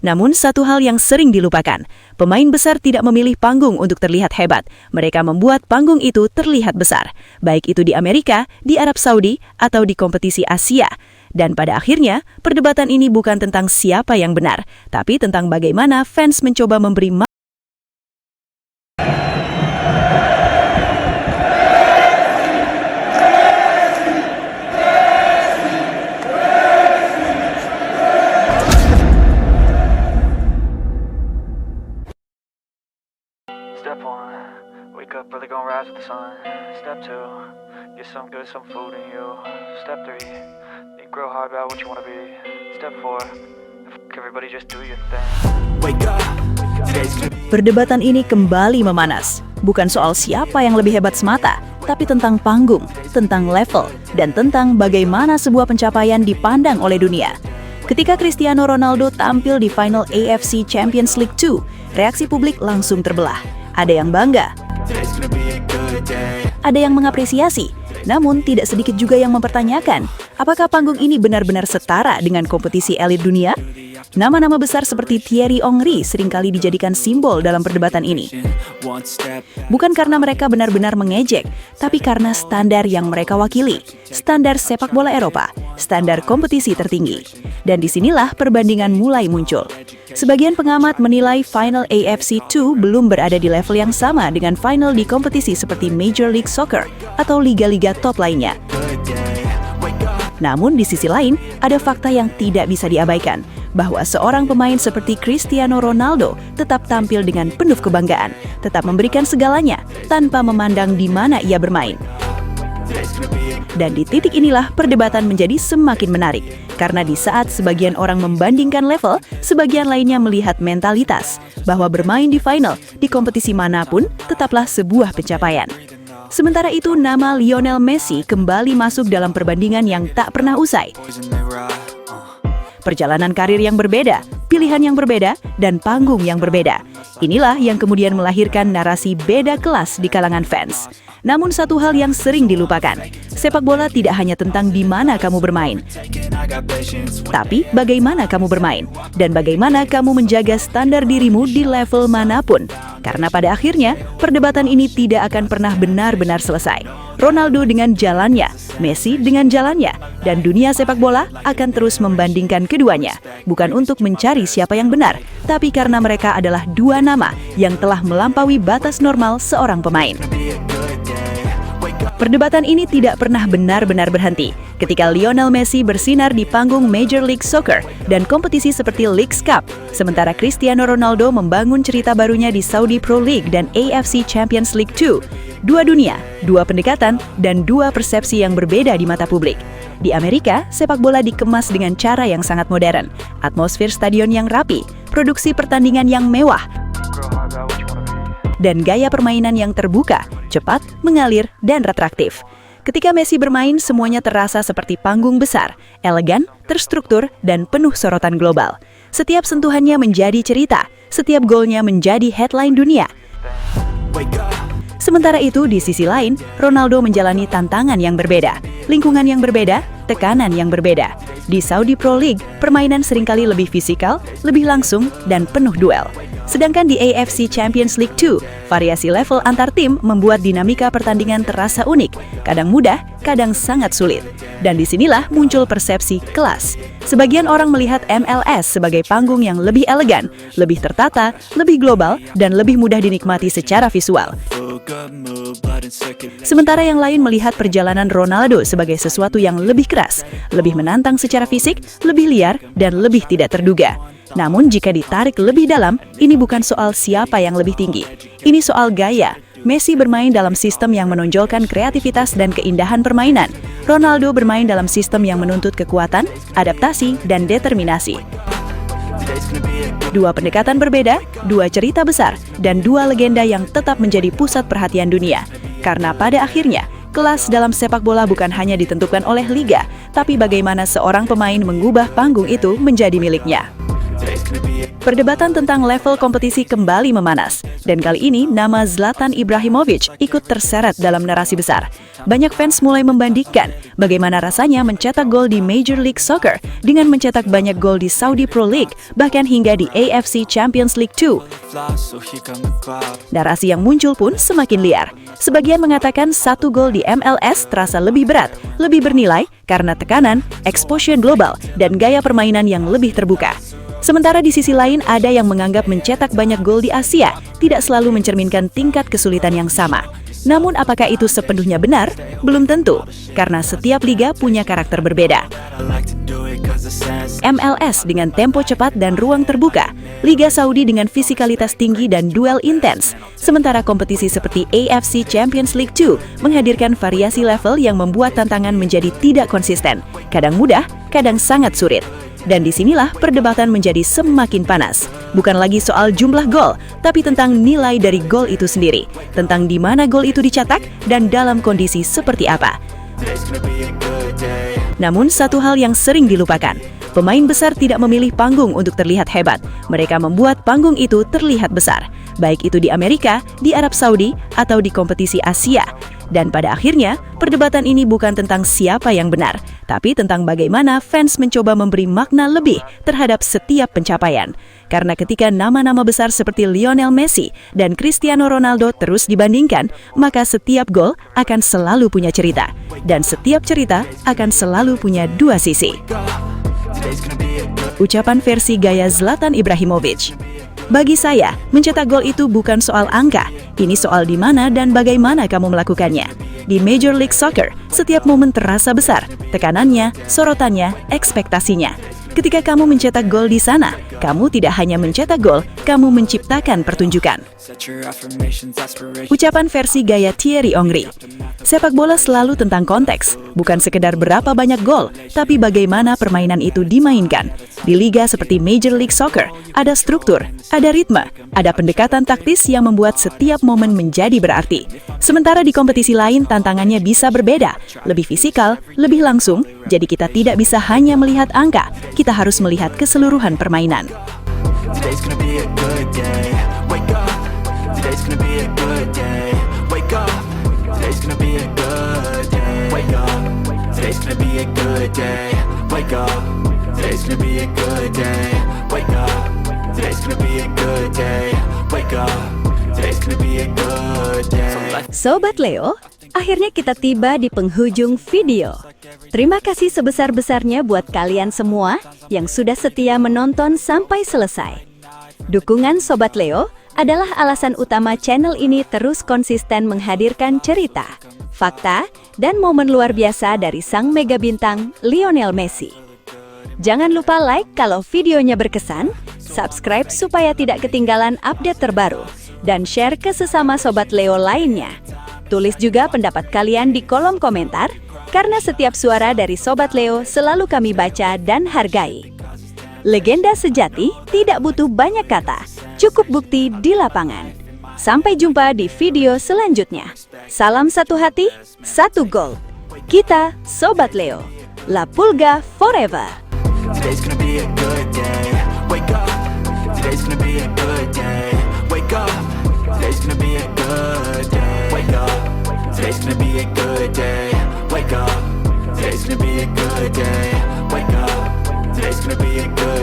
Namun satu hal yang sering dilupakan, pemain besar tidak memilih panggung untuk terlihat hebat. Mereka membuat panggung itu terlihat besar, baik itu di Amerika, di Arab Saudi, atau di kompetisi Asia. Dan pada akhirnya, perdebatan ini bukan tentang siapa yang benar, tapi tentang bagaimana fans mencoba memberi Step 1, wake up early, gonna rise with the sun. Step 2, get some good, some food in you. Step 3, think real hard about what you wanna be. Step 4, everybody just do your thing. Wake up, today's gonna be... Perdebatan ini kembali memanas, bukan soal siapa yang lebih hebat semata, tapi tentang panggung, tentang level, dan tentang bagaimana sebuah pencapaian dipandang oleh dunia. Ketika Cristiano Ronaldo tampil di final AFC Champions League 2, reaksi publik langsung terbelah. Ada yang bangga, ada yang mengapresiasi, namun tidak sedikit juga yang mempertanyakan, apakah panggung ini benar-benar setara dengan kompetisi elit dunia? Nama-nama besar seperti Thierry Henry seringkali dijadikan simbol dalam perdebatan ini. Bukan karena mereka benar-benar mengejek, tapi karena standar yang mereka wakili, standar sepak bola Eropa, standar kompetisi tertinggi. Dan disinilah perbandingan mulai muncul. Sebagian pengamat menilai final AFC 2 belum berada di level yang sama dengan final di kompetisi seperti Major League Soccer atau liga-liga top lainnya. Namun di sisi lain, ada fakta yang tidak bisa diabaikan, bahwa seorang pemain seperti Cristiano Ronaldo tetap tampil dengan penuh kebanggaan, tetap memberikan segalanya tanpa memandang di mana ia bermain. Dan di titik inilah perdebatan menjadi semakin menarik, karena di saat sebagian orang membandingkan level, sebagian lainnya melihat mentalitas, bahwa bermain di final di kompetisi manapun tetaplah sebuah pencapaian. Sementara itu, nama Lionel Messi kembali masuk dalam perbandingan yang tak pernah usai. Perjalanan karir yang berbeda, pilihan yang berbeda, dan panggung yang berbeda. Inilah yang kemudian melahirkan narasi beda kelas di kalangan fans. Namun satu hal yang sering dilupakan, sepak bola tidak hanya tentang di mana kamu bermain, tapi bagaimana kamu bermain, dan bagaimana kamu menjaga standar dirimu di level manapun. Karena pada akhirnya, perdebatan ini tidak akan pernah benar-benar selesai. Ronaldo dengan jalannya, Messi dengan jalannya, dan dunia sepak bola akan terus membandingkan keduanya. Bukan untuk mencari siapa yang benar, tapi karena mereka adalah dua nama yang telah melampaui batas normal seorang pemain. Perdebatan ini tidak pernah benar-benar berhenti ketika Lionel Messi bersinar di panggung Major League Soccer dan kompetisi seperti Leagues Cup, sementara Cristiano Ronaldo membangun cerita barunya di Saudi Pro League dan AFC Champions League 2. Dua dunia, dua pendekatan, dan dua persepsi yang berbeda di mata publik. Di Amerika, sepak bola dikemas dengan cara yang sangat modern, atmosfer stadion yang rapi, produksi pertandingan yang mewah, dan gaya permainan yang terbuka, cepat, mengalir, dan atraktif. Ketika Messi bermain, semuanya terasa seperti panggung besar, elegan, terstruktur, dan penuh sorotan global. Setiap sentuhannya menjadi cerita, setiap golnya menjadi headline dunia. Sementara itu, di sisi lain, Ronaldo menjalani tantangan yang berbeda, lingkungan yang berbeda, tekanan yang berbeda. Di Saudi Pro League, permainan seringkali lebih fisikal, lebih langsung, dan penuh duel. Sedangkan di AFC Champions League 2, variasi level antar tim membuat dinamika pertandingan terasa unik, kadang mudah, kadang sangat sulit. Dan disinilah muncul persepsi kelas. Sebagian orang melihat MLS sebagai panggung yang lebih elegan, lebih tertata, lebih global, dan lebih mudah dinikmati secara visual. Sementara yang lain melihat perjalanan Ronaldo sebagai sesuatu yang lebih keras, lebih menantang secara fisik, lebih liar, dan lebih tidak terduga. Namun jika ditarik lebih dalam, ini bukan soal siapa yang lebih tinggi. Ini soal gaya. Messi bermain dalam sistem yang menonjolkan kreativitas dan keindahan permainan. Ronaldo bermain dalam sistem yang menuntut kekuatan, adaptasi, dan determinasi. Dua pendekatan berbeda, dua cerita besar, dan dua legenda yang tetap menjadi pusat perhatian dunia. Karena pada akhirnya, kelas dalam sepak bola bukan hanya ditentukan oleh liga, tapi bagaimana seorang pemain mengubah panggung itu menjadi miliknya. Perdebatan tentang level kompetisi kembali memanas, dan kali ini nama Zlatan Ibrahimovic ikut terseret dalam narasi besar. Banyak fans mulai membandingkan bagaimana rasanya mencetak gol di Major League Soccer dengan mencetak banyak gol di Saudi Pro League, bahkan hingga di AFC Champions League 2. Narasi yang muncul pun semakin liar. Sebagian mengatakan satu gol di MLS terasa lebih berat, lebih bernilai karena tekanan, exposure global, dan gaya permainan yang lebih terbuka. Sementara di sisi lain ada yang menganggap mencetak banyak gol di Asia tidak selalu mencerminkan tingkat kesulitan yang sama. Namun apakah itu sepenuhnya benar? Belum tentu, karena setiap liga punya karakter berbeda. MLS dengan tempo cepat dan ruang terbuka, Liga Saudi dengan fisikalitas tinggi dan duel intens, sementara kompetisi seperti AFC Champions League 2 menghadirkan variasi level yang membuat tantangan menjadi tidak konsisten, kadang mudah, kadang sangat sulit. Dan disinilah perdebatan menjadi semakin panas. Bukan lagi soal jumlah gol, tapi tentang nilai dari gol itu sendiri, tentang di mana gol itu dicetak dan dalam kondisi seperti apa. Namun satu hal yang sering dilupakan, pemain besar tidak memilih panggung untuk terlihat hebat. Mereka membuat panggung itu terlihat besar, baik itu di Amerika, di Arab Saudi, atau di kompetisi Asia. Dan pada akhirnya, perdebatan ini bukan tentang siapa yang benar, tapi tentang bagaimana fans mencoba memberi makna lebih terhadap setiap pencapaian. Karena ketika nama-nama besar seperti Lionel Messi dan Cristiano Ronaldo terus dibandingkan, maka setiap gol akan selalu punya cerita. Dan setiap cerita akan selalu punya dua sisi. Ucapan versi gaya Zlatan Ibrahimovic. Bagi saya, mencetak gol itu bukan soal angka. Ini soal di mana dan bagaimana kamu melakukannya. Di Major League Soccer, setiap momen terasa besar, tekanannya, sorotannya, ekspektasinya. Ketika kamu mencetak gol di sana, kamu tidak hanya mencetak gol, kamu menciptakan pertunjukan. Ucapan versi gaya Thierry Henry. Sepak bola selalu tentang konteks, bukan sekedar berapa banyak gol, tapi bagaimana permainan itu dimainkan. Di liga seperti Major League Soccer, ada struktur, ada ritme, ada pendekatan taktis yang membuat setiap momen menjadi berarti. Sementara di kompetisi lain tantangannya bisa berbeda, lebih fisikal, lebih langsung, jadi kita tidak bisa hanya melihat angka, kita harus melihat keseluruhan permainan. Sobat Leo, akhirnya kita tiba di penghujung video. Terima kasih sebesar-besarnya buat kalian semua yang sudah setia menonton sampai selesai. Dukungan Sobat Leo adalah alasan utama channel ini terus konsisten menghadirkan cerita, fakta, dan momen luar biasa dari sang mega bintang Lionel Messi. Jangan lupa like kalau videonya berkesan, subscribe supaya tidak ketinggalan update terbaru, dan share ke sesama Sobat Leo lainnya. Tulis juga pendapat kalian di kolom komentar, karena setiap suara dari Sobat Leo selalu kami baca dan hargai. Legenda sejati tidak butuh banyak kata, cukup bukti di lapangan. Sampai jumpa di video selanjutnya. Salam satu hati, satu gol. Kita Sobat Leo. La Pulga forever. Today's gonna be a good day. Wake up. Today's gonna be a good day. Wake up. Today's gonna be a good day. Wake up. Today's gonna be a good day. Wake up. Today's gonna be a good day. Wake up. Today's gonna be a good